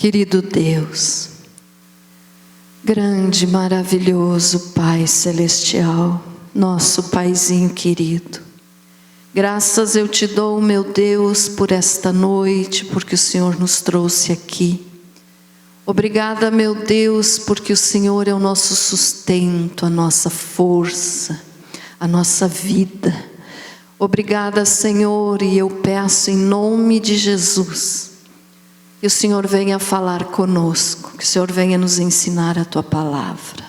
Querido Deus, grande, maravilhoso Pai Celestial, nosso Paizinho querido, graças eu te dou, meu Deus, por esta noite, porque o Senhor nos trouxe aqui. Obrigada, meu Deus, porque o Senhor é o nosso sustento, a nossa força, a nossa vida. Obrigada, Senhor, e eu peço em nome de Jesus, que o Senhor venha falar conosco, que o Senhor venha nos ensinar a Tua palavra.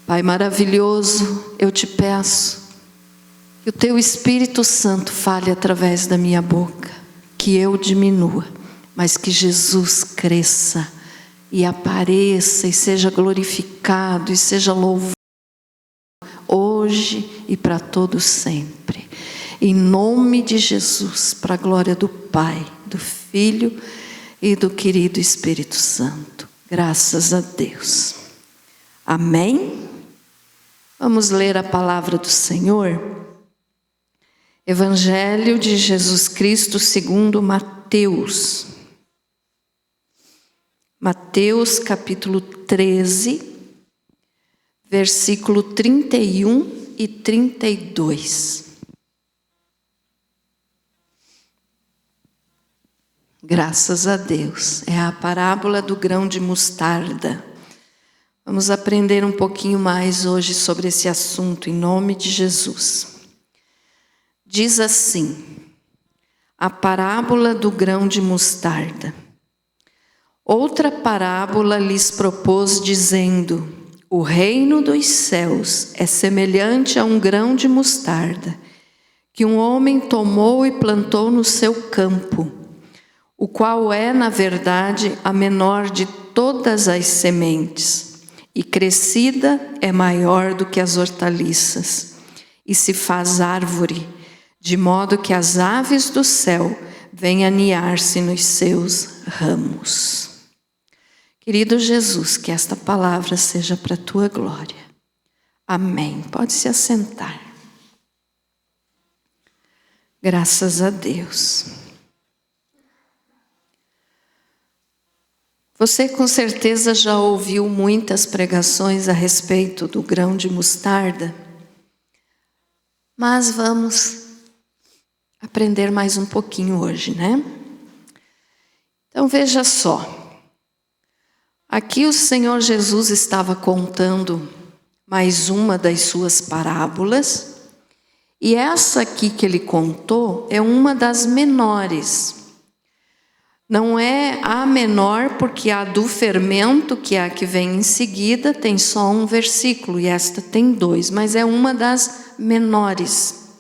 Pai maravilhoso, eu te peço que o Teu Espírito Santo fale através da minha boca, que eu diminua, mas que Jesus cresça e apareça e seja glorificado e seja louvado hoje e para todos sempre. Em nome de Jesus, para a glória do Pai, do Filho e do querido Espírito Santo. Graças a Deus. Amém? Vamos ler a palavra do Senhor. Evangelho de Jesus Cristo segundo Mateus. Mateus capítulo 13, versículo 31 e 32. Graças a Deus, é a parábola do grão de mostarda. Vamos aprender um pouquinho mais hoje sobre esse assunto, em nome de Jesus. Diz assim, a parábola do grão de mostarda. Outra parábola lhes propôs, dizendo, o reino dos céus é semelhante a um grão de mostarda, que um homem tomou e plantou no seu campo, o qual é, na verdade, a menor de todas as sementes, e crescida é maior do que as hortaliças, e se faz árvore, de modo que as aves do céu vêm aniar-se nos seus ramos. Querido Jesus, que esta palavra seja para a tua glória. Amém. Pode se assentar. Graças a Deus. Você com certeza já ouviu muitas pregações a respeito do grão de mostarda, mas vamos aprender mais um pouquinho hoje, né? Então veja só, aqui o Senhor Jesus estava contando mais uma das suas parábolas, e essa aqui que ele contou é uma das menores. Não é a menor, porque a do fermento, que é a que vem em seguida, tem só um versículo, e esta tem 2, mas é uma das menores.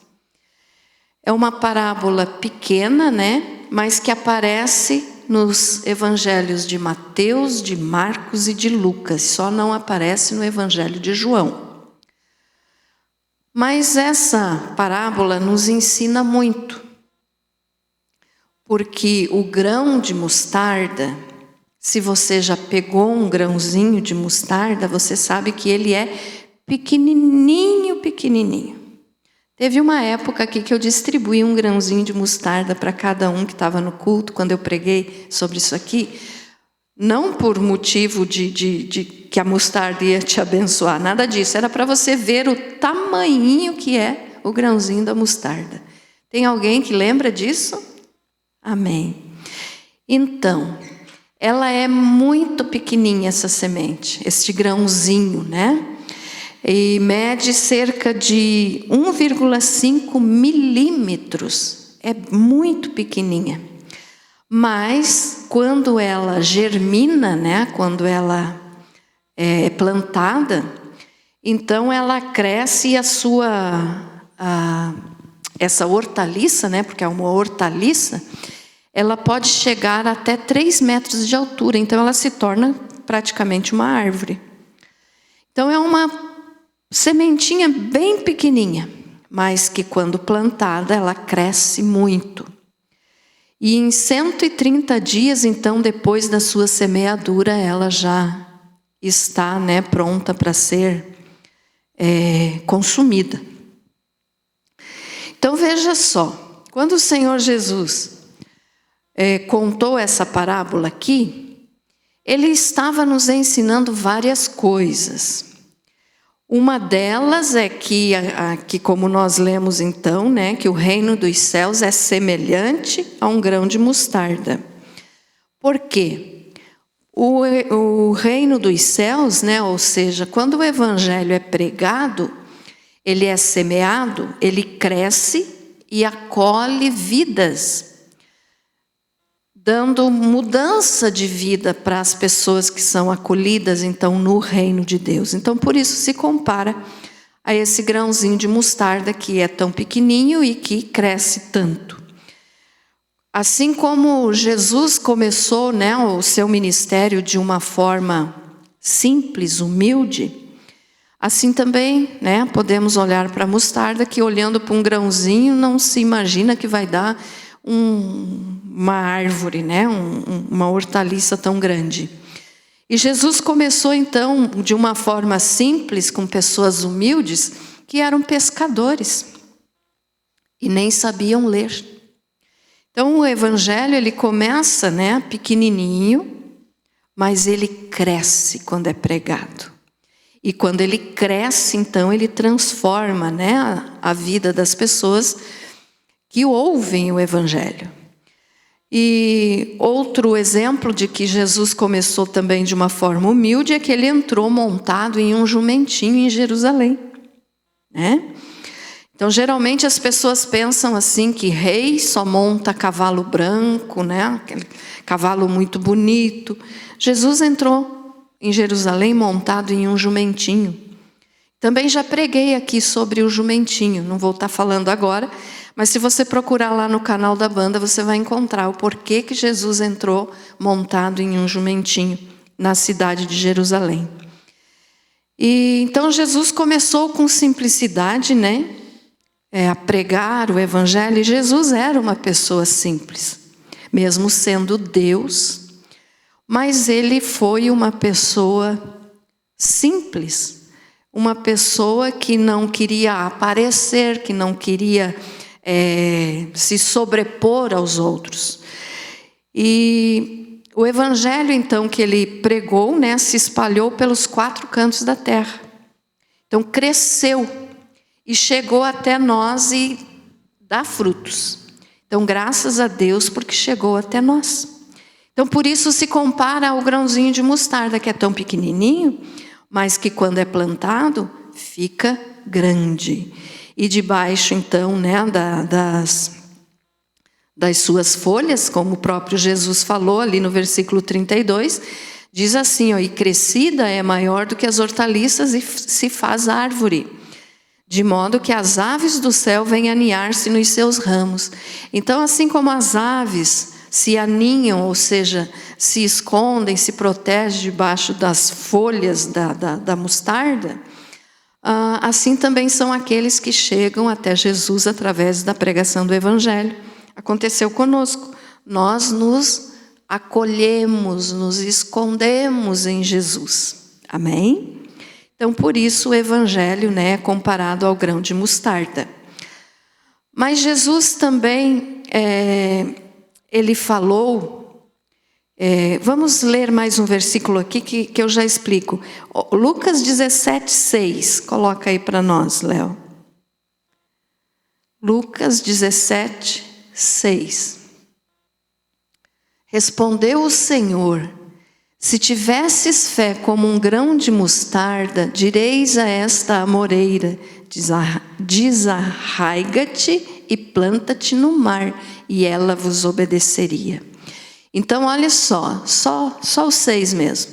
É uma parábola pequena, né? Mas que aparece nos evangelhos de Mateus, de Marcos e de Lucas, só não aparece no evangelho de João. Mas essa parábola nos ensina muito. Porque o grão de mostarda, se você já pegou um grãozinho de mostarda, você sabe que ele é pequenininho, pequenininho. Teve uma época aqui que eu distribuí um grãozinho de mostarda para cada um que estava no culto, quando eu preguei sobre isso aqui. Não por motivo de que a mostarda ia te abençoar, nada disso. Era para você ver o tamanhinho que é o grãozinho da mostarda. Tem alguém que lembra disso? Amém. Então, ela é muito pequenininha essa semente, este grãozinho, né? E mede cerca de 1,5 milímetros. É muito pequenininha. Mas, quando ela germina, né? Quando ela é plantada, então ela cresce e essa hortaliça, né, porque é uma hortaliça, ela pode chegar até 3 metros de altura, então ela se torna praticamente uma árvore. Então é uma sementinha bem pequenininha, mas que quando plantada ela cresce muito. E em 130 dias, então, depois da sua semeadura, ela já está, né, pronta para ser consumida. Então veja só, quando o Senhor Jesus contou essa parábola aqui, ele estava nos ensinando várias coisas. Uma delas é que como nós lemos então, né, que o reino dos céus é semelhante a um grão de mostarda. Por quê? O reino dos céus, né, ou seja, quando o evangelho é pregado, ele é semeado, ele cresce e acolhe vidas, dando mudança de vida para as pessoas que são acolhidas, então, no reino de Deus. Então, por isso se compara a esse grãozinho de mostarda que é tão pequenininho e que cresce tanto. Assim como Jesus começou, né, o seu ministério de uma forma simples, humilde, assim também, né, podemos olhar para a mostarda, que olhando para um grãozinho não se imagina que vai dar uma árvore, né, uma hortaliça tão grande. E Jesus começou então de uma forma simples, com pessoas humildes, que eram pescadores e nem sabiam ler. Então o evangelho ele começa, né, pequenininho, mas ele cresce quando é pregado. E quando ele cresce, então ele transforma, né, a vida das pessoas que ouvem o evangelho. E outro exemplo de que Jesus começou também de uma forma humilde é que ele entrou montado em um jumentinho em Jerusalém, né? Então, geralmente as pessoas pensam assim que rei só monta cavalo branco, né? Aquele cavalo muito bonito. Jesus entrou em Jerusalém montado em um jumentinho. Também já preguei aqui sobre o jumentinho, não vou estar falando agora, mas se você procurar lá no canal da banda, você vai encontrar o porquê que Jesus entrou montado em um jumentinho na cidade de Jerusalém. E então Jesus começou com simplicidade, né? A pregar o evangelho, e Jesus era uma pessoa simples, mesmo sendo Deus, mas ele foi uma pessoa simples. Uma pessoa que não queria aparecer, que não queria se sobrepor aos outros. E o evangelho, então, que ele pregou, né, se espalhou pelos 4 cantos da terra. Então, cresceu e chegou até nós e dá frutos. Então, graças a Deus, porque chegou até nós. Então, por isso se compara ao grãozinho de mostarda, que é tão pequenininho, mas que quando é plantado, fica grande. E debaixo, então, né, das suas folhas, como o próprio Jesus falou ali no versículo 32, diz assim, ó, e crescida é maior do que as hortaliças e se faz árvore, de modo que as aves do céu vêm aninhar-se nos seus ramos. Então, assim como as aves se aninham, ou seja, se escondem, se protegem debaixo das folhas da mostarda, assim também são aqueles que chegam até Jesus através da pregação do evangelho. Aconteceu conosco. Nós nos acolhemos, nos escondemos em Jesus. Amém? Então, por isso o evangelho, né, é comparado ao grão de mostarda. Mas Jesus também, ele falou, vamos ler mais um versículo aqui que eu já explico. Lucas 17:6, coloca aí para nós, Léo. Lucas 17:6. Respondeu o Senhor: se tivesses fé como um grão de mostarda, direis a esta amoreira, desarraiga-te e planta-te no mar, e ela vos obedeceria. Então, olha só os 6 mesmo.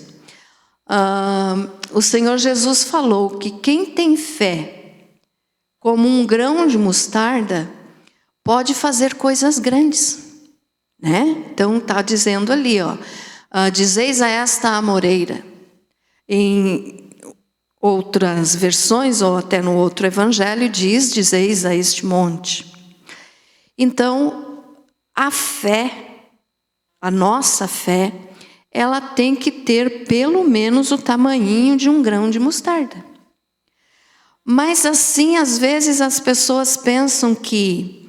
O Senhor Jesus falou que quem tem fé como um grão de mostarda pode fazer coisas grandes, né? Então, está dizendo ali, ó, dizeis a esta amoreira. Em outras versões, ou até no outro evangelho, dizeis a este monte. Então, a fé, a nossa fé, ela tem que ter pelo menos o tamanhinho de um grão de mostarda. Mas assim, às vezes as pessoas pensam que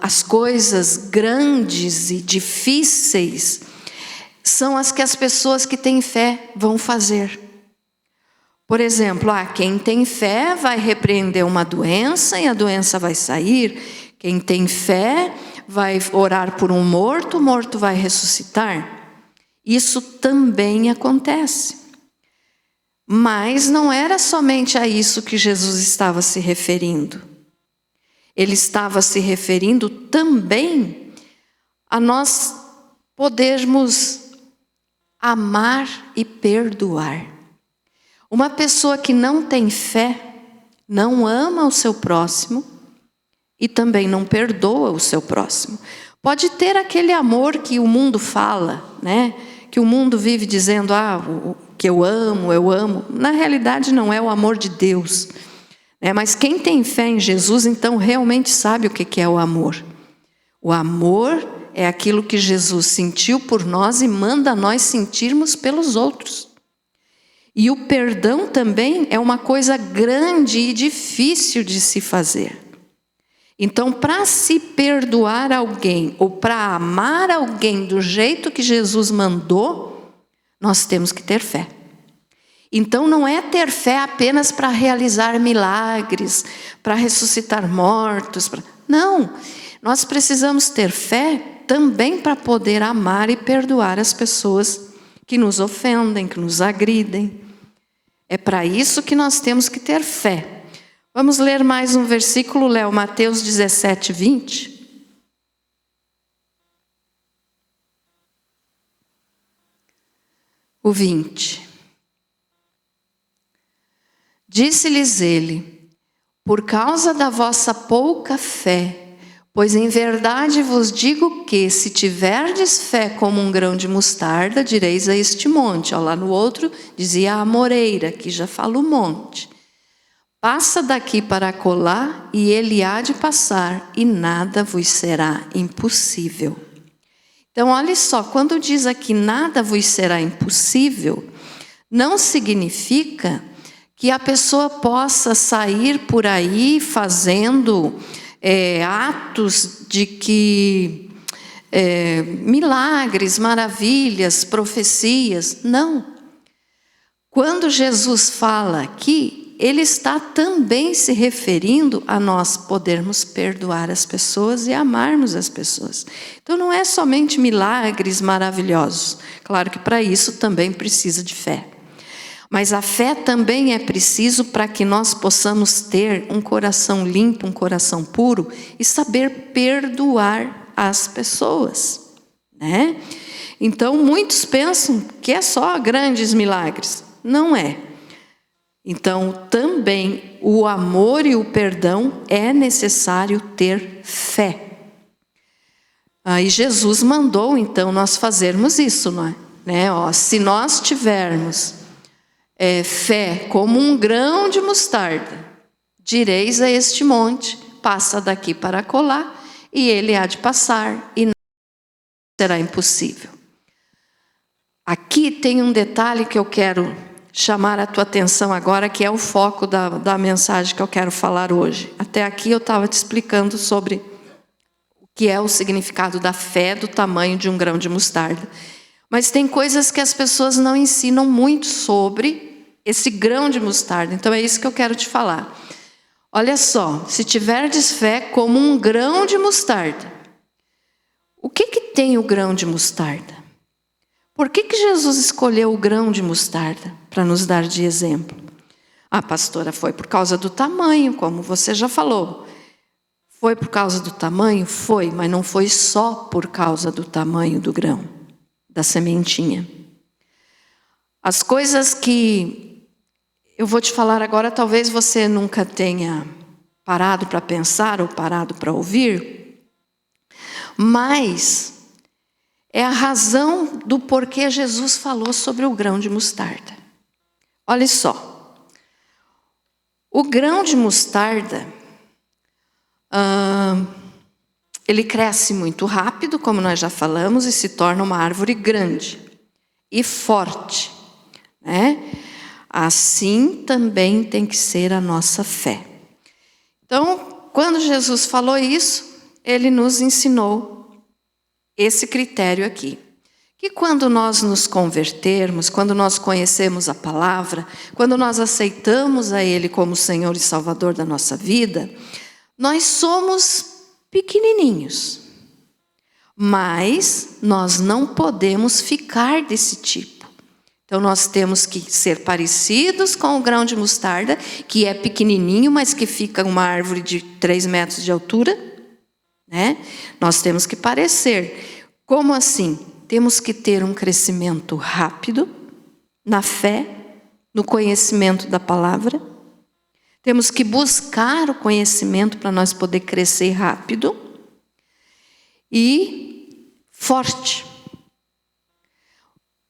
as coisas grandes e difíceis, são as que as pessoas que têm fé vão fazer. Por exemplo, quem tem fé vai repreender uma doença e a doença vai sair. Quem tem fé vai orar por um morto, o morto vai ressuscitar. Isso também acontece. Mas não era somente a isso que Jesus estava se referindo. Ele estava se referindo também a nós podermos amar e perdoar. Uma pessoa que não tem fé, não ama o seu próximo e também não perdoa o seu próximo. Pode ter aquele amor que o mundo fala, né? Que o mundo vive dizendo, que eu amo. Na realidade não é o amor de Deus. Mas quem tem fé em Jesus, então realmente sabe o que é o amor. O amor é aquilo que Jesus sentiu por nós e manda nós sentirmos pelos outros. E o perdão também é uma coisa grande e difícil de se fazer. Então, para se perdoar alguém ou para amar alguém do jeito que Jesus mandou, nós temos que ter fé. Então, não é ter fé apenas para realizar milagres, para ressuscitar mortos. Não, nós precisamos ter fé também para poder amar e perdoar as pessoas que nos ofendem, que nos agridem. É para isso que nós temos que ter fé. Vamos ler mais um versículo, Léo, Mateus 17, 20. O 20. Disse-lhes ele, por causa da vossa pouca fé, pois em verdade vos digo que, se tiverdes fé como um grão de mostarda, direis a este monte. Lá no outro dizia a amoreira, aqui já fala o monte. Passa daqui para acolá, e ele há de passar, e nada vos será impossível. Então, olha só, quando diz aqui nada vos será impossível, não significa que a pessoa possa sair por aí fazendo atos de que milagres, maravilhas, profecias. Não. Quando Jesus fala aqui, ele está também se referindo a nós podermos perdoar as pessoas e amarmos as pessoas. Então não é somente milagres maravilhosos. Claro que para isso também precisa de fé. Mas a fé também é preciso para que nós possamos ter um coração limpo, um coração puro e saber perdoar as pessoas, né? Então muitos pensam que é só grandes milagres. Não é. Então também o amor e o perdão é necessário ter fé. Aí Jesus mandou então nós fazermos isso, não é? Se nós tivermos fé como um grão de mostarda, direis a este monte, passa daqui para acolá, e ele há de passar, e não será impossível. Aqui tem um detalhe que eu quero chamar a tua atenção agora, que é o foco da mensagem que eu quero falar hoje. Até aqui eu estava te explicando sobre o que é o significado da fé do tamanho de um grão de mostarda. Mas tem coisas que as pessoas não ensinam muito sobre esse grão de mostarda. Então é isso que eu quero te falar. Olha só, se tiverdes fé como um grão de mostarda. O que tem o grão de mostarda? Por que Jesus escolheu o grão de mostarda para nos dar de exemplo? Pastora, foi por causa do tamanho, como você já falou. Foi por causa do tamanho? Foi, mas não foi só por causa do tamanho do grão, da sementinha. As coisas que eu vou te falar agora, talvez você nunca tenha parado para pensar ou parado para ouvir, mas é a razão do porquê Jesus falou sobre o grão de mostarda. Olha só, o grão de mostarda, ele cresce muito rápido, como nós já falamos, e se torna uma árvore grande e forte, né? Assim também tem que ser a nossa fé. Então, quando Jesus falou isso, ele nos ensinou esse critério aqui, que quando nós nos convertermos, quando nós conhecemos a palavra, quando nós aceitamos a Ele como Senhor e Salvador da nossa vida, nós somos pequenininhos. Mas nós não podemos ficar desse tipo. Então nós temos que ser parecidos com o grão de mostarda, que é pequenininho, mas que fica uma árvore de 3 metros de altura, né? Nós temos que parecer. Como assim? Temos que ter um crescimento rápido na fé, no conhecimento da palavra. Temos que buscar o conhecimento para nós poder crescer rápido e forte.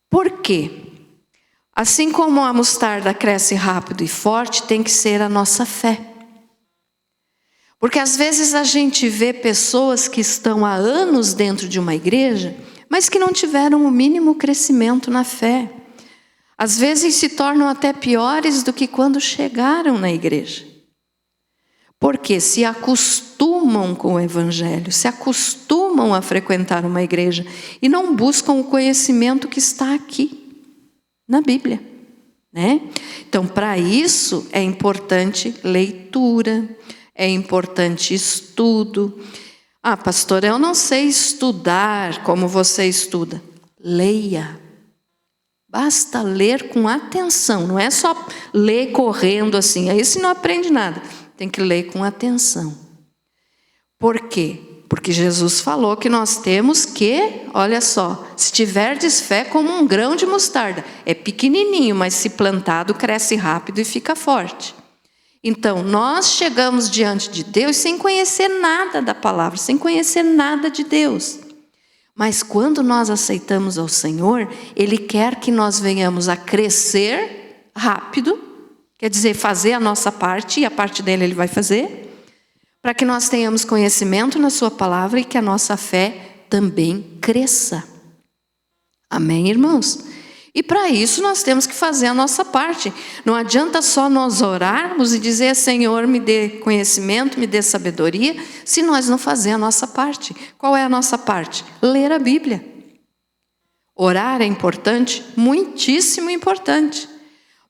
Por quê? Assim como a mostarda cresce rápido e forte, tem que ser a nossa fé. Porque às vezes a gente vê pessoas que estão há anos dentro de uma igreja, mas que não tiveram o mínimo crescimento na fé. Às vezes se tornam até piores do que quando chegaram na igreja. Porque se acostumam com o evangelho, se acostumam a frequentar uma igreja e não buscam o conhecimento que está aqui, na Bíblia, né? Então, para isso é importante leitura, é importante estudo. Ah, pastor, eu não sei estudar como você estuda. Leia. Basta ler com atenção, não é só ler correndo assim, aí você não aprende nada. Tem que ler com atenção. Por quê? Porque Jesus falou que nós temos que, olha só, se tiverdes fé como um grão de mostarda, é pequenininho, mas se plantado cresce rápido e fica forte. Então, nós chegamos diante de Deus sem conhecer nada da palavra, sem conhecer nada de Deus. Mas quando nós aceitamos ao Senhor, Ele quer que nós venhamos a crescer rápido, quer dizer, fazer a nossa parte, e a parte dele Ele vai fazer, para que nós tenhamos conhecimento na sua palavra e que a nossa fé também cresça. Amém, irmãos? E para isso nós temos que fazer a nossa parte. Não adianta só nós orarmos e dizer, Senhor, me dê conhecimento, me dê sabedoria, se nós não fazermos a nossa parte. Qual é a nossa parte? Ler a Bíblia. Orar é importante, muitíssimo importante.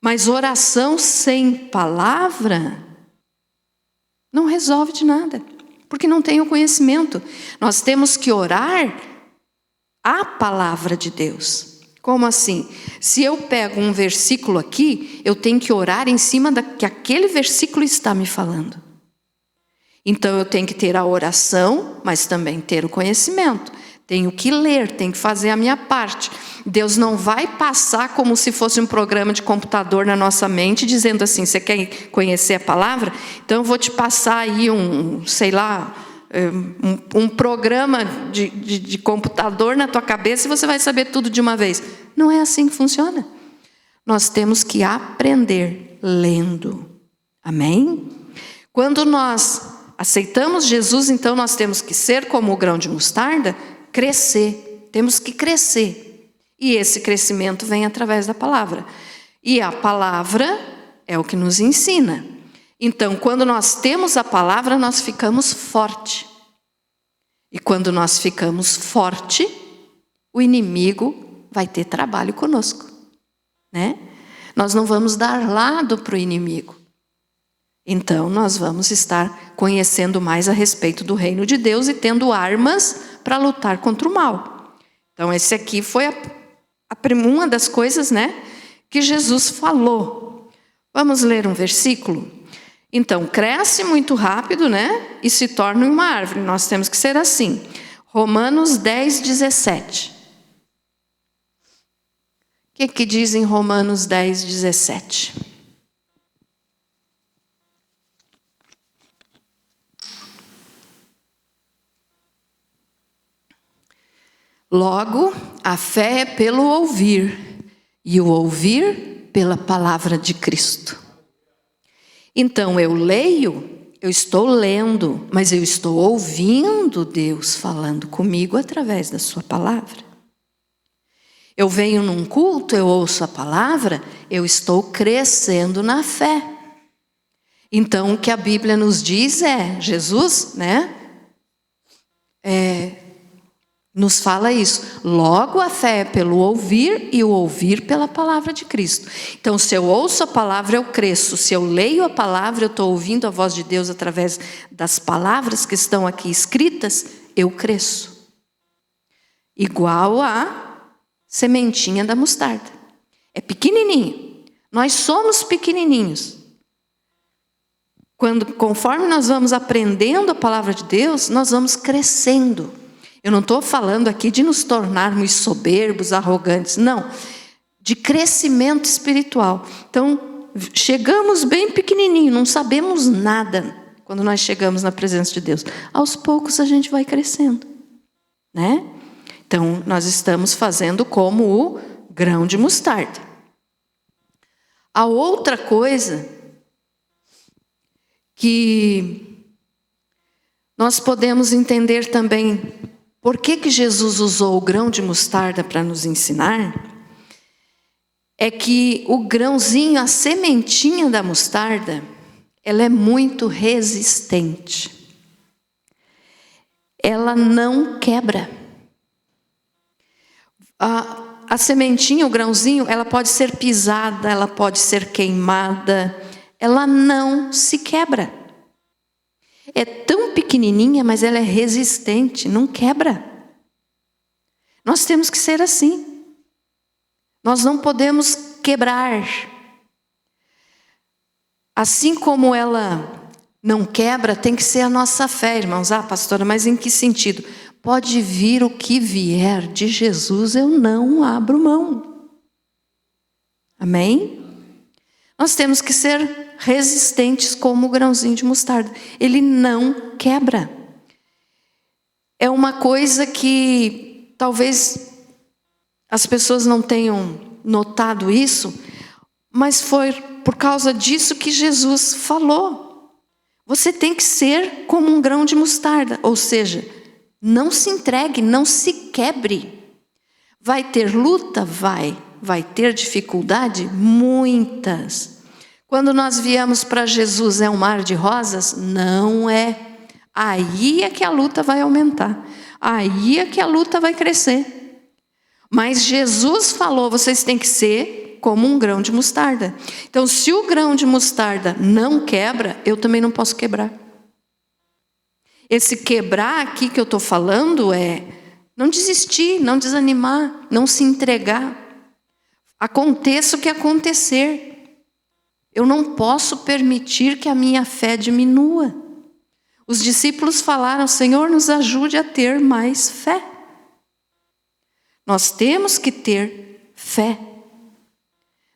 Mas oração sem palavra não resolve de nada, porque não tem o conhecimento. Nós temos que orar a palavra de Deus. Como assim? Se eu pego um versículo aqui, eu tenho que orar em cima da que aquele versículo está me falando. Então eu tenho que ter a oração, mas também ter o conhecimento. Tenho que ler, tenho que fazer a minha parte. Deus não vai passar como se fosse um programa de computador na nossa mente, dizendo assim, você quer conhecer a palavra? Então eu vou te passar aí um programa de computador na tua cabeça e você vai saber tudo de uma vez. Não é assim que funciona. Nós temos que aprender lendo. Amém? Quando nós aceitamos Jesus, então nós temos que ser como o grão de mostarda, crescer. Temos que crescer. E esse crescimento vem através da palavra. E a palavra é o que nos ensina. Então, quando nós temos a palavra, nós ficamos forte. E quando nós ficamos forte, o inimigo vai ter trabalho conosco, né? Nós não vamos dar lado para o inimigo. Então, nós vamos estar conhecendo mais a respeito do reino de Deus e tendo armas para lutar contra o mal. Então, esse aqui foi uma das coisas, né, que Jesus falou. Vamos ler um versículo? Então, cresce muito rápido, né? E se torna uma árvore. Nós temos que ser assim. Romanos 10, 17. O que diz em Romanos 10, 17? Logo, a fé é pelo ouvir, e o ouvir pela palavra de Cristo. Então, eu leio, eu estou lendo, mas eu estou ouvindo Deus falando comigo através da sua palavra. Eu venho num culto, eu ouço a palavra, eu estou crescendo na fé. Então, o que a Bíblia nos diz é, Jesus, né? Nos fala isso. Logo, a fé é pelo ouvir e o ouvir pela palavra de Cristo. Então, se eu ouço a palavra, eu cresço. Se eu leio a palavra, eu estou ouvindo a voz de Deus através das palavras que estão aqui escritas, eu cresço. Igual a sementinha da mostarda. É pequenininho. Nós somos pequenininhos. Conforme nós vamos aprendendo a palavra de Deus, nós vamos crescendo. Eu não estou falando aqui de nos tornarmos soberbos, arrogantes, não. De crescimento espiritual. Então, chegamos bem pequenininho, não sabemos nada quando nós chegamos na presença de Deus. Aos poucos a gente vai crescendo, né? Então, nós estamos fazendo como o grão de mostarda. A outra coisa que nós podemos entender também, por que Jesus usou o grão de mostarda para nos ensinar, é que o grãozinho, a sementinha da mostarda, ela é muito resistente. Ela não quebra. A sementinha, o grãozinho, ela pode ser pisada, ela pode ser queimada, ela não se quebra. É tão pequenininha, mas ela é resistente, não quebra. Nós temos que ser assim. Nós não podemos quebrar. Assim como ela não quebra, tem que ser a nossa fé, irmãos. Ah, pastora, mas em que sentido? Pode vir o que vier de Jesus, eu não abro mão. Amém? Nós temos que ser resistentes como o grãozinho de mostarda. Ele não quebra. É uma coisa que talvez as pessoas não tenham notado isso, mas foi por causa disso que Jesus falou. Você tem que ser como um grão de mostarda, ou seja, não se entregue, não se quebre. Vai ter luta? Vai ter dificuldade? Muitas. Quando nós viemos para Jesus, é um mar de rosas? Não é. Aí é que a luta vai aumentar. Aí é que a luta vai crescer. Mas Jesus falou, vocês têm que ser como um grão de mostarda. Então, se o grão de mostarda não quebra, eu também não posso quebrar. Esse quebrar aqui que eu estou falando é não desistir, não desanimar, não se entregar. Aconteça o que acontecer. Eu não posso permitir que a minha fé diminua. Os discípulos falaram, Senhor, nos ajude a ter mais fé. Nós temos que ter fé.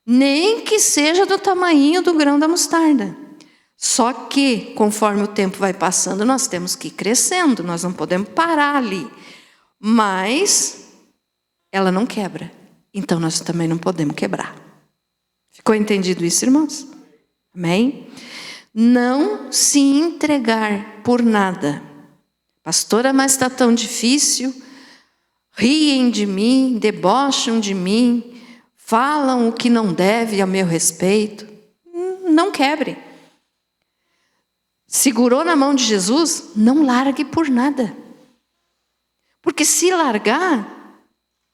Nem que seja do tamanho do grão da mostarda. Só que, conforme o tempo vai passando, nós temos que ir crescendo. Nós não podemos parar ali. Mas ela não quebra. Então nós também não podemos quebrar. Ficou entendido isso, irmãos? Amém? Não se entregar por nada. Pastora, mas está tão difícil. Riem de mim, debocham de mim, falam o que não deve a meu respeito. Não quebre. Segurou na mão de Jesus? Não largue por nada. Porque se largar,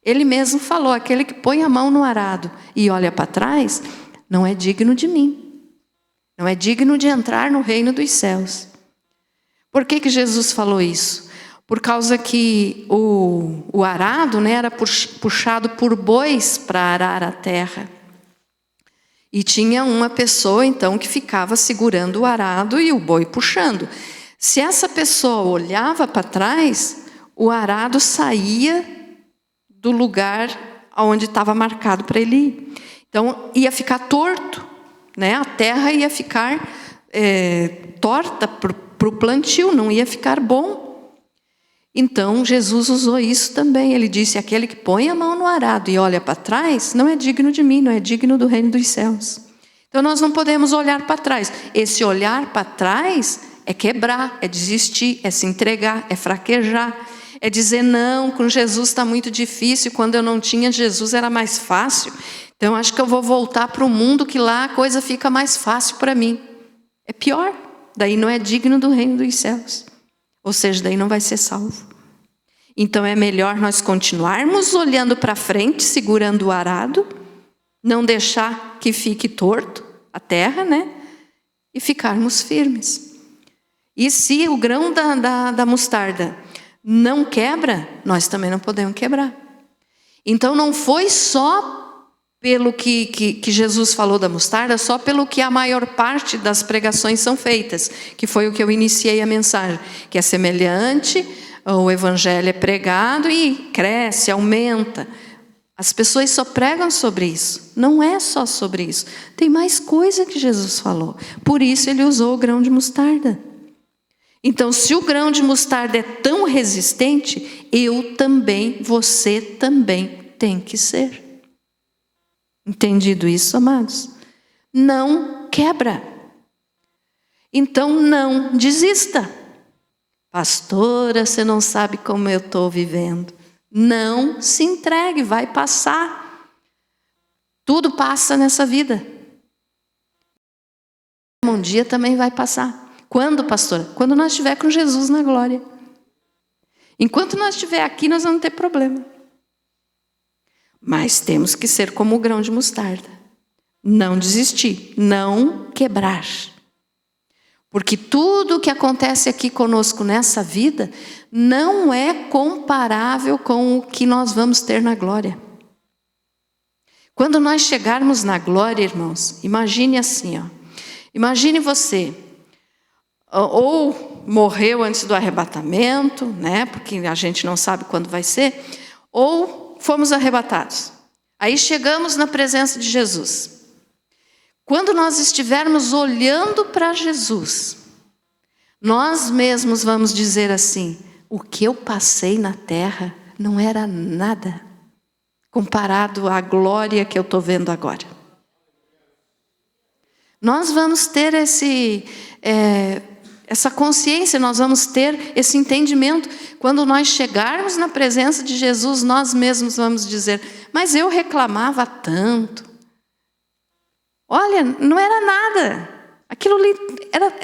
ele mesmo falou, aquele que põe a mão no arado e olha para trás, não é digno de mim. Não é digno de entrar no reino dos céus. Por que Jesus falou isso? Por causa que o arado, né, era puxado por bois para arar a terra. E tinha uma pessoa, então, que ficava segurando o arado e o boi puxando. Se essa pessoa olhava para trás, o arado saía do lugar onde estava marcado para ele ir. Então, ia ficar torto, né? A terra ia ficar torta para o plantio, não ia ficar bom. Então, Jesus usou isso também. Ele disse, aquele que põe a mão no arado e olha para trás, não é digno de mim, não é digno do reino dos céus. Então, nós não podemos olhar para trás. Esse olhar para trás é quebrar, é desistir, é se entregar, é fraquejar. É dizer, não, com Jesus está muito difícil, quando eu não tinha Jesus era mais fácil. Então, acho que eu vou voltar para o mundo que lá a coisa fica mais fácil para mim. É pior, daí não é digno do reino dos céus. Ou seja, daí não vai ser salvo. Então é melhor nós continuarmos olhando para frente, segurando o arado, não deixar que fique torto a terra, né? E ficarmos firmes. E se o grão da mostarda não quebra, nós também não podemos quebrar. Então não foi só pelo que Jesus falou da mostarda, só pelo que a maior parte das pregações são feitas, que foi o que eu iniciei a mensagem, que é semelhante, o evangelho é pregado e cresce, aumenta. As pessoas só pregam sobre isso, não é só sobre isso. Tem mais coisa que Jesus falou, por isso ele usou o grão de mostarda. Então, se o grão de mostarda é tão resistente, eu também, você também tem que ser. Entendido isso, amados? Não quebra. Então, não desista. Pastora, você não sabe como eu estou vivendo. Não se entregue, vai passar. Tudo passa nessa vida. Um dia também vai passar. Quando, pastora? Quando nós estiver com Jesus na glória. Enquanto nós estiver aqui, nós vamos ter problema. Mas temos que ser como o grão de mostarda. Não desistir, não quebrar. Porque tudo o que acontece aqui conosco nessa vida não é comparável com o que nós vamos ter na glória. Quando nós chegarmos na glória, irmãos, imagine assim, ó. Imagine você, ou morreu antes do arrebatamento, né? Porque a gente não sabe quando vai ser, ou fomos arrebatados. Aí chegamos na presença de Jesus. Quando nós estivermos olhando para Jesus, nós mesmos vamos dizer assim: o que eu passei na terra não era nada comparado à glória que eu estou vendo agora. Nós vamos ter essa consciência, nós vamos ter esse entendimento. Quando nós chegarmos na presença de Jesus, nós mesmos vamos dizer: mas eu reclamava tanto. Olha, não era nada. Aquilo ali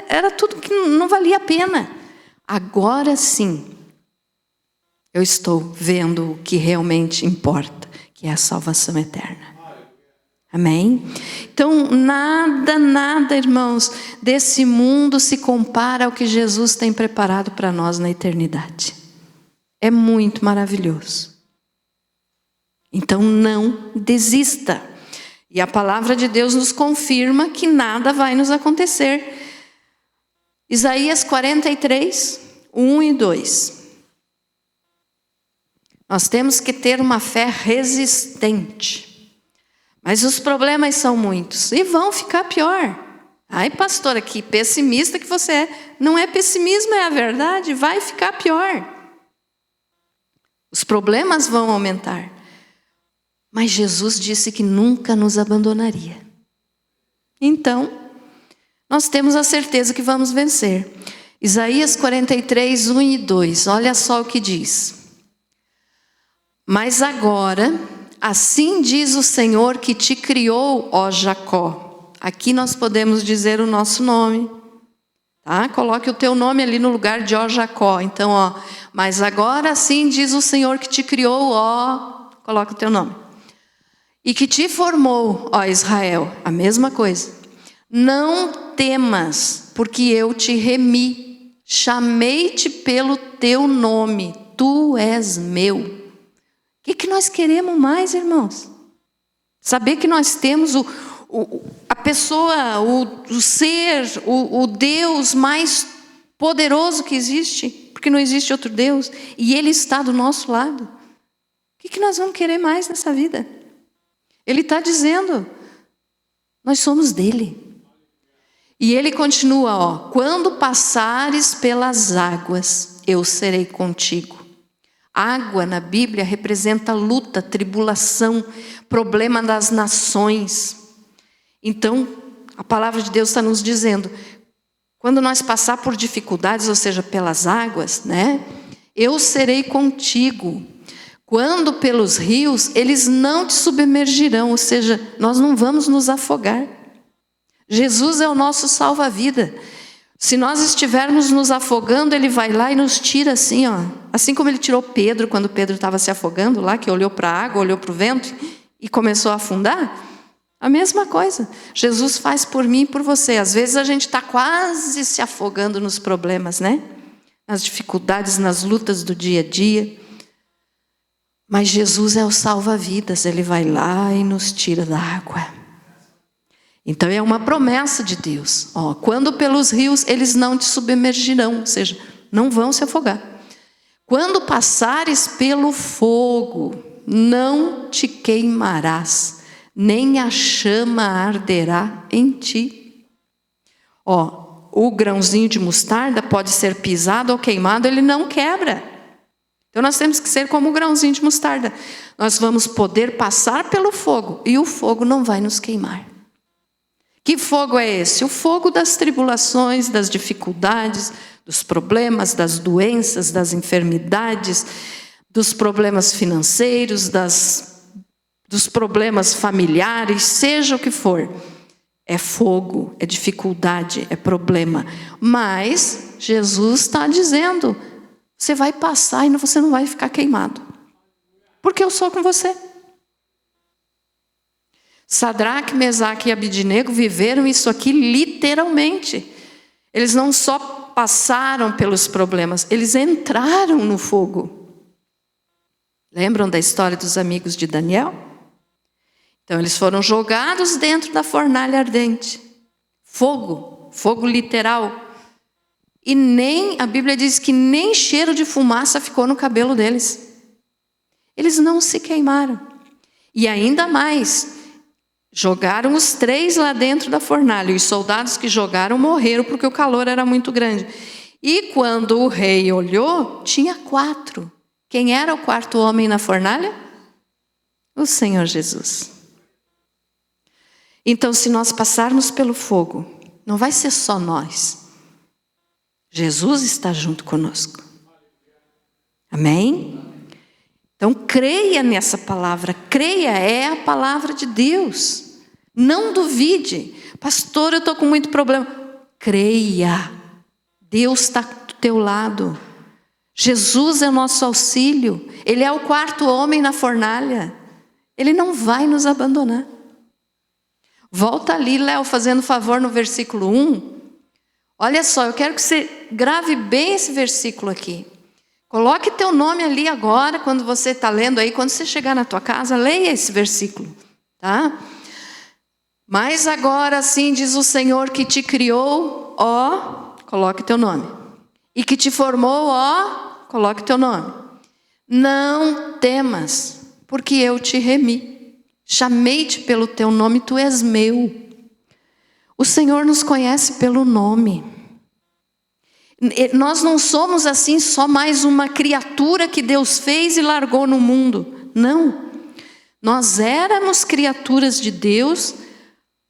era tudo que não valia a pena. Agora sim, eu estou vendo o que realmente importa, que é a salvação eterna. Amém? Então, nada, irmãos, desse mundo se compara ao que Jesus tem preparado para nós na eternidade. É muito maravilhoso. Então, não desista. E a palavra de Deus nos confirma que nada vai nos acontecer. Isaías 43, 1 e 2. Nós temos que ter uma fé resistente. Mas os problemas são muitos e vão ficar pior. Ai, pastora, que pessimista que você é. Não é pessimismo, é a verdade. Vai ficar pior. Os problemas vão aumentar. Mas Jesus disse que nunca nos abandonaria. Então, nós temos a certeza que vamos vencer. Isaías 43, 1 e 2. Olha só o que diz. Mas agora, assim diz o Senhor que te criou, ó Jacó. Aqui nós podemos dizer o nosso nome. Tá? Coloque o teu nome ali no lugar de ó Jacó. Então, ó, mas agora assim diz o Senhor que te criou, ó. Coloca o teu nome. E que te formou, ó Israel, a mesma coisa. Não temas, porque eu te remi, chamei-te pelo teu nome, tu és meu. O que nós queremos mais, irmãos? Saber que nós temos a pessoa, o ser, o Deus mais poderoso que existe, porque não existe outro Deus, e Ele está do nosso lado. O que nós vamos querer mais nessa vida? Ele está dizendo, nós somos dele. E ele continua, ó, quando passares pelas águas, eu serei contigo. Água na Bíblia representa luta, tribulação, problema das nações. Então, a palavra de Deus está nos dizendo, quando nós passar por dificuldades, ou seja, pelas águas, né? Eu serei contigo. Quando pelos rios, eles não te submergirão, ou seja, nós não vamos nos afogar. Jesus é o nosso salva-vida. Se nós estivermos nos afogando, Ele vai lá e nos tira assim, ó. Assim como Ele tirou Pedro, quando Pedro estava se afogando lá, que olhou para a água, olhou para o vento e começou a afundar. A mesma coisa. Jesus faz por mim e por você. Às vezes a gente está quase se afogando nos problemas, né? Nas dificuldades, nas lutas do dia a dia. Mas Jesus é o salva-vidas. Ele vai lá e nos tira da água. Então é uma promessa de Deus. Ó, quando pelos rios, eles não te submergirão. Ou seja, não vão se afogar. Quando passares pelo fogo, não te queimarás, nem a chama arderá em ti. Ó, o grãozinho de mostarda pode ser pisado ou queimado, ele não quebra. Então nós temos que ser como o grãozinho de mostarda. Nós vamos poder passar pelo fogo e o fogo não vai nos queimar. Que fogo é esse? O fogo das tribulações, das dificuldades, dos problemas, das doenças, das enfermidades, dos problemas financeiros, dos problemas familiares, seja o que for. É fogo, é dificuldade, é problema. Mas Jesus está dizendo, você vai passar e você não vai ficar queimado. Porque eu sou com você. Sadraque, Mesaque e Abidnego viveram isso aqui literalmente. Eles não só passaram pelos problemas, eles entraram no fogo. Lembram da história dos amigos de Daniel? Então eles foram jogados dentro da fornalha ardente. Fogo, fogo literal. E a Bíblia diz que nem cheiro de fumaça ficou no cabelo deles. Eles não se queimaram. E ainda mais, jogaram os 3 lá dentro da fornalha. E os soldados que jogaram morreram porque o calor era muito grande. E quando o rei olhou, tinha 4. Quem era o 4º homem na fornalha? O Senhor Jesus. Então, se nós passarmos pelo fogo, não vai ser só nós. Jesus está junto conosco. Amém? Então, creia nessa palavra. Creia, é a palavra de Deus. Não duvide. Pastor, eu estou com muito problema. Creia. Deus está do teu lado. Jesus é o nosso auxílio. Ele é o 4º homem na fornalha. Ele não vai nos abandonar. Volta ali, Léo, fazendo favor no versículo 1. Olha só, eu quero que você grave bem esse versículo aqui. Coloque teu nome ali agora, quando você está lendo aí, quando você chegar na tua casa, leia esse versículo, tá? Mas agora assim diz o Senhor que te criou, ó, coloque teu nome. E que te formou, ó, coloque teu nome. Não temas, porque eu te remi. Chamei-te pelo teu nome, tu és meu. O Senhor nos conhece pelo nome. Nós não somos assim só mais uma criatura que Deus fez e largou no mundo. Não. Nós éramos criaturas de Deus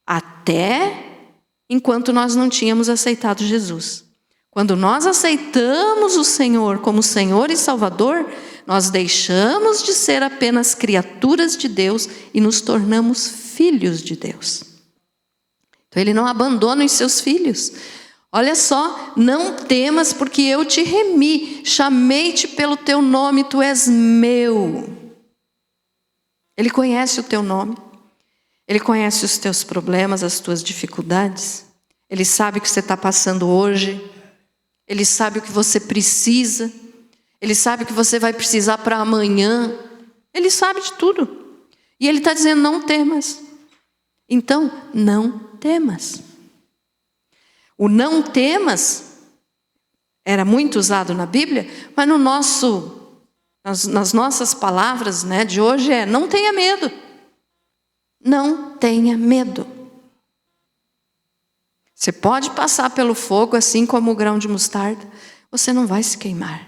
até enquanto nós não tínhamos aceitado Jesus. Quando nós aceitamos o Senhor como Senhor e Salvador, nós deixamos de ser apenas criaturas de Deus e nos tornamos filhos de Deus. Então Ele não abandona os seus filhos. Olha só, não temas porque eu te remi, chamei-te pelo teu nome, tu és meu. Ele conhece o teu nome, Ele conhece os teus problemas, as tuas dificuldades, Ele sabe o que você está passando hoje, Ele sabe o que você precisa, Ele sabe o que você vai precisar para amanhã, Ele sabe de tudo. E Ele está dizendo, não temas. Então, não temas. O não temas era muito usado na Bíblia, mas nas nossas palavras, né, de hoje é não tenha medo. Não tenha medo. Você pode passar pelo fogo assim como o grão de mostarda, você não vai se queimar.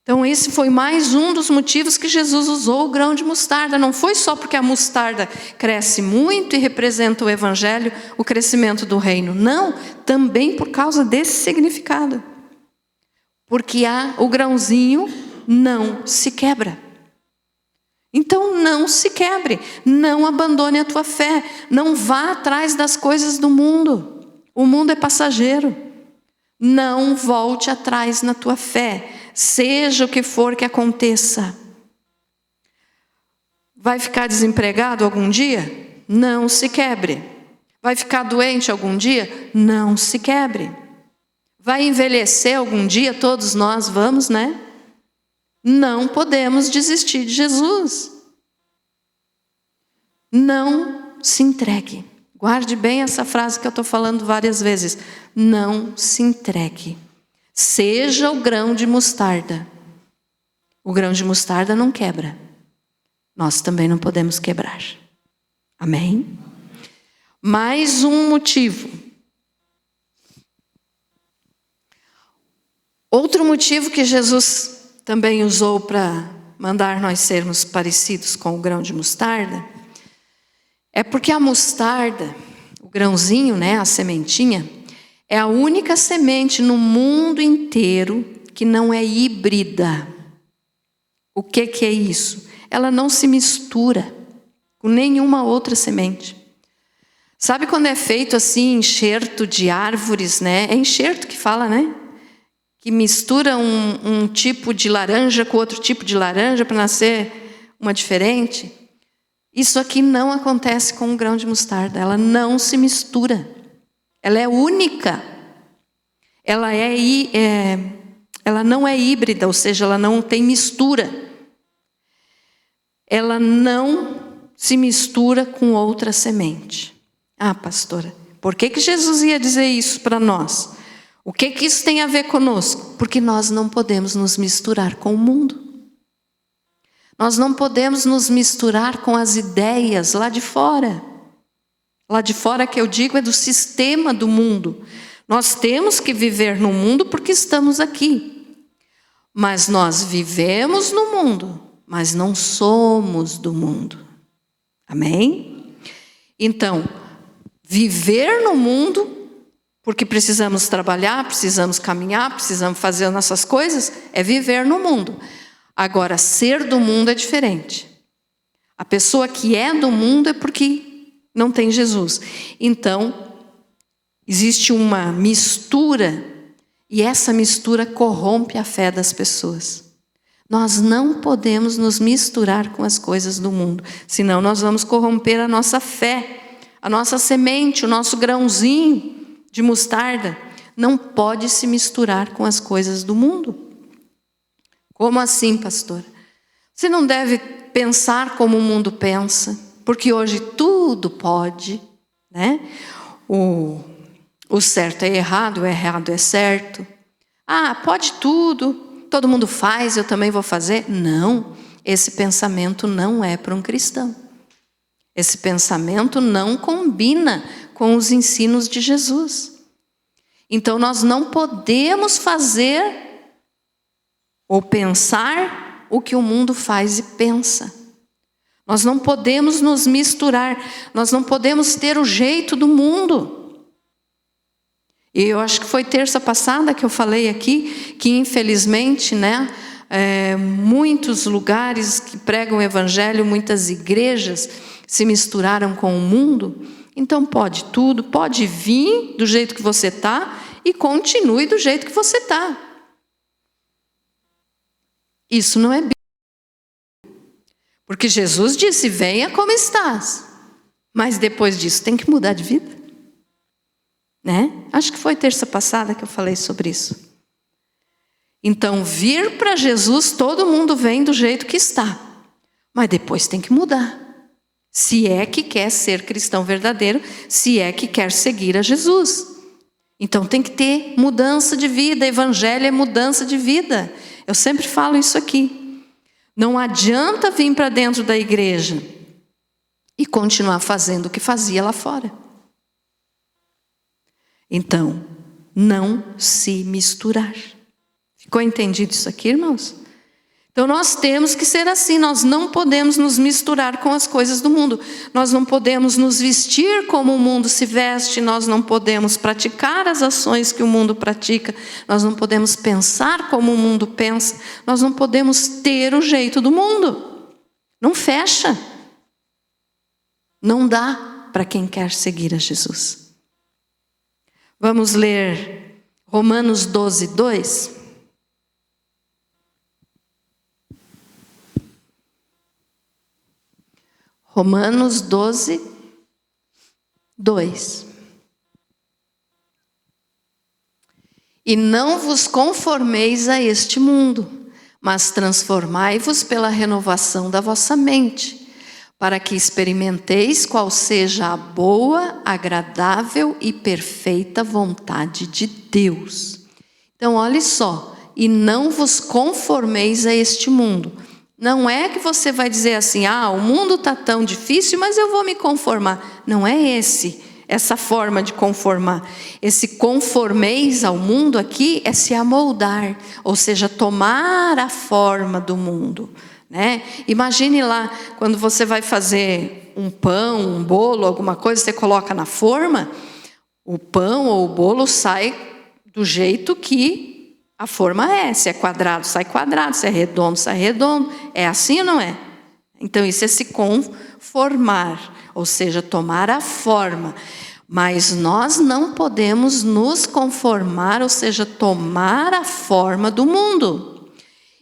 Então esse foi mais um dos motivos que Jesus usou o grão de mostarda. Não foi só porque a mostarda cresce muito e representa o evangelho, o crescimento do reino. Não, também por causa desse significado. Porque o grãozinho não se quebra. Então não se quebre, não abandone a tua fé, não vá atrás das coisas do mundo. O mundo é passageiro. Não volte atrás na tua fé, seja o que for que aconteça. Vai ficar desempregado algum dia? Não se quebre. Vai ficar doente algum dia? Não se quebre. Vai envelhecer algum dia? Todos nós vamos, né? Não podemos desistir de Jesus. Não se entregue. Guarde bem essa frase que eu estou falando várias vezes. Não se entregue. Seja o grão de mostarda. O grão de mostarda não quebra. Nós também não podemos quebrar. Amém? Mais um motivo. Outro motivo que Jesus também usou para mandar nós sermos parecidos com o grão de mostarda é porque a mostarda, o grãozinho, né, a sementinha, é a única semente no mundo inteiro que não é híbrida. O que é isso? Ela não se mistura com nenhuma outra semente. Sabe quando é feito assim, enxerto de árvores, né? É enxerto que fala, né? Que mistura um tipo de laranja com outro tipo de laranja para nascer uma diferente. Isso aqui não acontece com o grão de mostarda. Ela não se mistura. Ela é única. Ela não é híbrida, ou seja, ela não tem mistura. Ela não se mistura com outra semente. Ah, pastora, por que Jesus ia dizer isso para nós? O que isso tem a ver conosco? Porque nós não podemos nos misturar com o mundo. Nós não podemos nos misturar com as ideias lá de fora. Lá de fora que eu digo é do sistema do mundo. Nós temos que viver no mundo porque estamos aqui. Mas nós vivemos no mundo, mas não somos do mundo. Amém? Então, viver no mundo, porque precisamos trabalhar, precisamos caminhar, precisamos fazer as nossas coisas, é viver no mundo. Agora, ser do mundo é diferente. A pessoa que é do mundo é porque não tem Jesus. Então, existe uma mistura, e essa mistura corrompe a fé das pessoas. Nós não podemos nos misturar com as coisas do mundo, senão nós vamos corromper a nossa fé, a nossa semente, o nosso grãozinho de mostarda não pode se misturar com as coisas do mundo. Como assim, pastora? Você não deve pensar como o mundo pensa, porque hoje tudo pode, né? O certo é errado, o errado é certo. Ah, pode tudo, todo mundo faz, eu também vou fazer. Não, esse pensamento não é para um cristão. Esse pensamento não combina com os ensinos de Jesus. Então nós não podemos fazer ou pensar o que o mundo faz e pensa. Nós não podemos nos misturar, nós não podemos ter o jeito do mundo. E eu acho que foi terça passada que eu falei aqui, que infelizmente, né, muitos lugares que pregam o evangelho, muitas igrejas se misturaram com o mundo. Então pode tudo, pode vir do jeito que você está e continue do jeito que você está. Isso não é bíblico. Porque Jesus disse, venha como estás. Mas depois disso tem que mudar de vida. Né? Acho que foi terça passada que eu falei sobre isso. Então, vir para Jesus, todo mundo vem do jeito que está. Mas depois tem que mudar. Se é que quer ser cristão verdadeiro, se é que quer seguir a Jesus. Então tem que ter mudança de vida, evangelho é mudança de vida. Eu sempre falo isso aqui. Não adianta vir para dentro da igreja e continuar fazendo o que fazia lá fora. Então, não se misturar. Ficou entendido isso aqui, irmãos? Então nós temos que ser assim, nós não podemos nos misturar com as coisas do mundo. Nós não podemos nos vestir como o mundo se veste, nós não podemos praticar as ações que o mundo pratica, nós não podemos pensar como o mundo pensa, nós não podemos ter o jeito do mundo. Não fecha. Não dá para quem quer seguir a Jesus. Vamos ler Romanos 12, 2. Romanos 12, 2. E não vos conformeis a este mundo, mas transformai-vos pela renovação da vossa mente, para que experimenteis qual seja a boa, agradável e perfeita vontade de Deus. Então, olhe só, e não vos conformeis a este mundo. Não é que você vai dizer assim, o mundo está tão difícil, mas eu vou me conformar. Não é essa forma de conformar. Esse conformeis ao mundo aqui é se amoldar, ou seja, tomar a forma do mundo. Né? Imagine lá, quando você vai fazer um pão, um bolo, alguma coisa, você coloca na forma, o pão ou o bolo sai do jeito que a forma é. Se é quadrado, sai quadrado. Se é redondo, sai redondo. É assim ou não é? Então isso é se conformar, ou seja, tomar a forma. Mas nós não podemos nos conformar, ou seja, tomar a forma do mundo.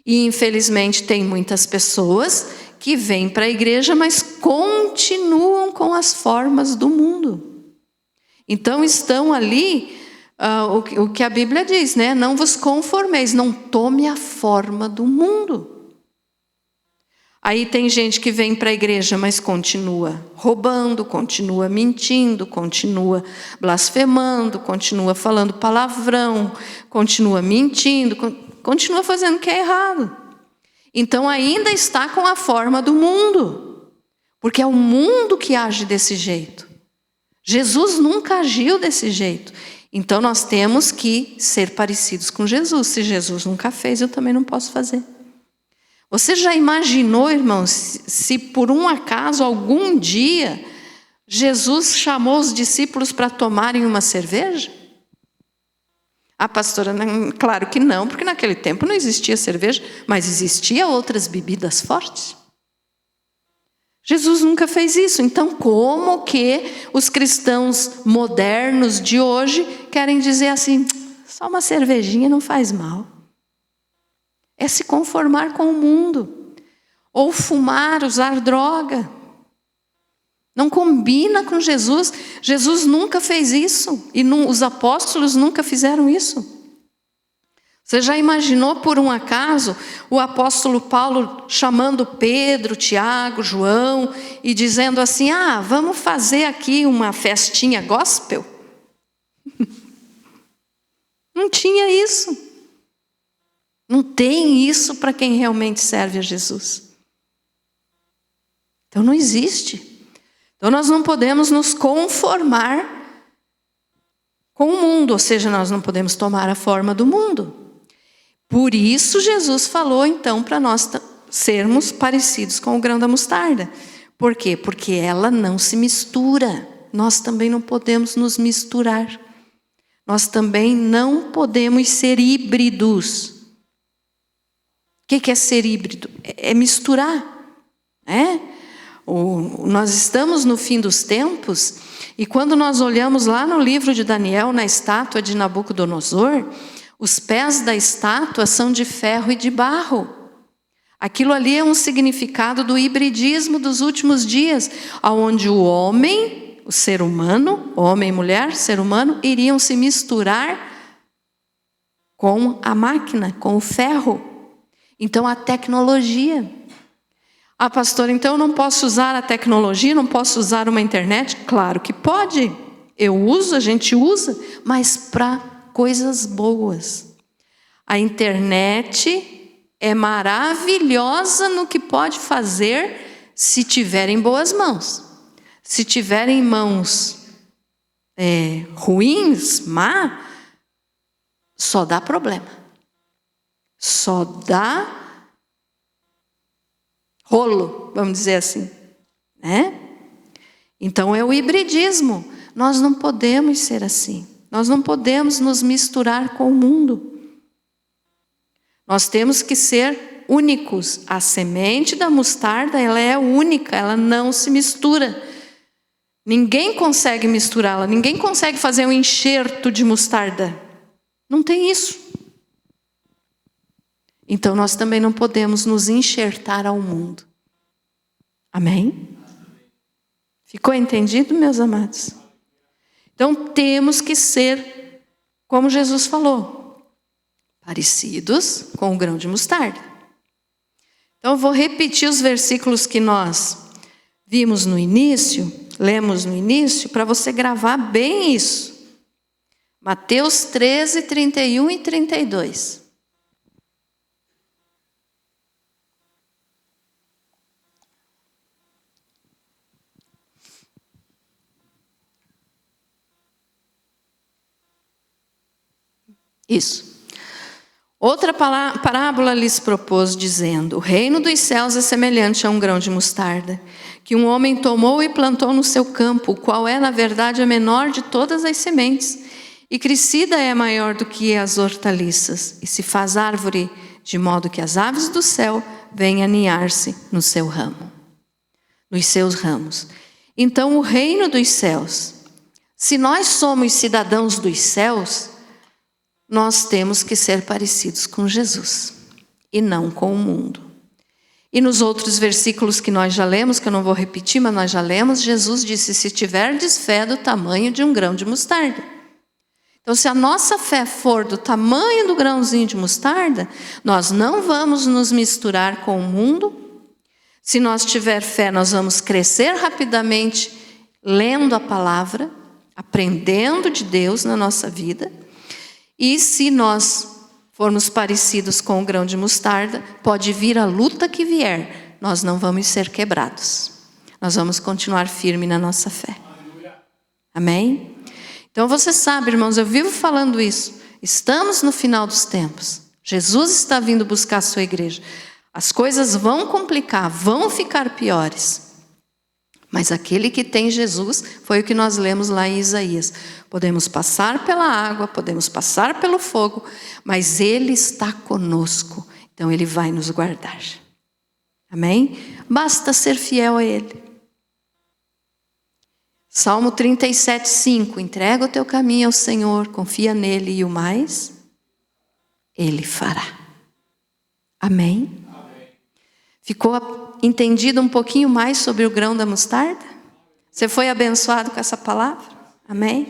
E infelizmente tem muitas pessoas que vêm para a igreja, mas continuam com as formas do mundo. Então estão ali, o que a Bíblia diz, né? Não vos conformeis, não tome a forma do mundo. Aí tem gente que vem para a igreja, mas continua roubando, continua mentindo, continua blasfemando, continua falando palavrão, continua mentindo, continua fazendo o que é errado. Então ainda está com a forma do mundo, porque é o mundo que age desse jeito. Jesus nunca agiu desse jeito. Então nós temos que ser parecidos com Jesus. Se Jesus nunca fez, eu também não posso fazer. Você já imaginou, irmãos, se por um acaso, algum dia, Jesus chamou os discípulos para tomarem uma cerveja? Pastora, claro que não, porque naquele tempo não existia cerveja, mas existia outras bebidas fortes. Jesus nunca fez isso. Então, como que os cristãos modernos de hoje querem dizer assim, só uma cervejinha não faz mal? É se conformar com o mundo. Ou fumar, usar droga. Não combina com Jesus. Jesus nunca fez isso. E os apóstolos nunca fizeram isso. Você já imaginou por um acaso o apóstolo Paulo chamando Pedro, Tiago, João e dizendo assim, vamos fazer aqui uma festinha gospel? Não tinha isso. Não tem isso para quem realmente serve a Jesus. Então não existe. Então nós não podemos nos conformar com o mundo, ou seja, nós não podemos tomar a forma do mundo. Por isso Jesus falou então para nós sermos parecidos com o grão da mostarda. Por quê? Porque ela não se mistura. Nós também não podemos nos misturar. Nós também não podemos ser híbridos. O que é ser híbrido? É misturar. Nós estamos no fim dos tempos, e quando nós olhamos lá no livro de Daniel, na estátua de Nabucodonosor, os pés da estátua são de ferro e de barro. Aquilo ali é um significado do hibridismo dos últimos dias, onde o homem, o ser humano, homem e mulher, ser humano, iriam se misturar com a máquina, com o ferro. Então a tecnologia. Pastora, então eu não posso usar a tecnologia, não posso usar uma internet? Claro que pode. Eu uso, a gente usa, mas para coisas boas. A internet é maravilhosa no que pode fazer se tiver em boas mãos. Se tiver em mãos ruins, só dá problema. Só dá rolo, vamos dizer assim. Então é o hibridismo. Nós não podemos ser assim. Nós não podemos nos misturar com o mundo. Nós temos que ser únicos. A semente da mostarda, ela é única, ela não se mistura. Ninguém consegue misturá-la, ninguém consegue fazer um enxerto de mostarda. Não tem isso. Então nós também não podemos nos enxertar ao mundo. Amém? Ficou entendido, meus amados? Então temos que ser, como Jesus falou, parecidos com o grão de mostarda. Então eu vou repetir os versículos que nós vimos no início, lemos no início, para você gravar bem isso. Mateus 13, 31 e 32. Isso. Outra parábola lhes propôs, dizendo: o reino dos céus é semelhante a um grão de mostarda, que um homem tomou e plantou no seu campo, o qual é, na verdade, a menor de todas as sementes, e crescida é maior do que as hortaliças, e se faz árvore, de modo que as aves do céu vêm aninhar-se no seu ramo, nos seus ramos. Então, o reino dos céus, se nós somos cidadãos dos céus, nós temos que ser parecidos com Jesus e não com o mundo. E nos outros versículos que nós já lemos, que eu não vou repetir, mas nós já lemos, Jesus disse: se tiverdes fé do tamanho de um grão de mostarda. Então, se a nossa fé for do tamanho do grãozinho de mostarda, nós não vamos nos misturar com o mundo. Se nós tiver fé, nós vamos crescer rapidamente lendo a palavra, aprendendo de Deus na nossa vida. E se nós formos parecidos com o grão de mostarda, pode vir a luta que vier, nós não vamos ser quebrados. Nós vamos continuar firme na nossa fé. Amém? Então você sabe, irmãos, eu vivo falando isso. Estamos no final dos tempos. Jesus está vindo buscar a sua igreja. As coisas vão complicar, vão ficar piores. Mas aquele que tem Jesus, foi o que nós lemos lá em Isaías. Podemos passar pela água, podemos passar pelo fogo, mas Ele está conosco. Então Ele vai nos guardar. Amém? Basta ser fiel a Ele. Salmo 37, 5. Entrega o teu caminho ao Senhor, confia nele e o mais, Ele fará. Amém? Ficou entendido um pouquinho mais sobre o grão da mostarda? Você foi abençoado com essa palavra? Amém?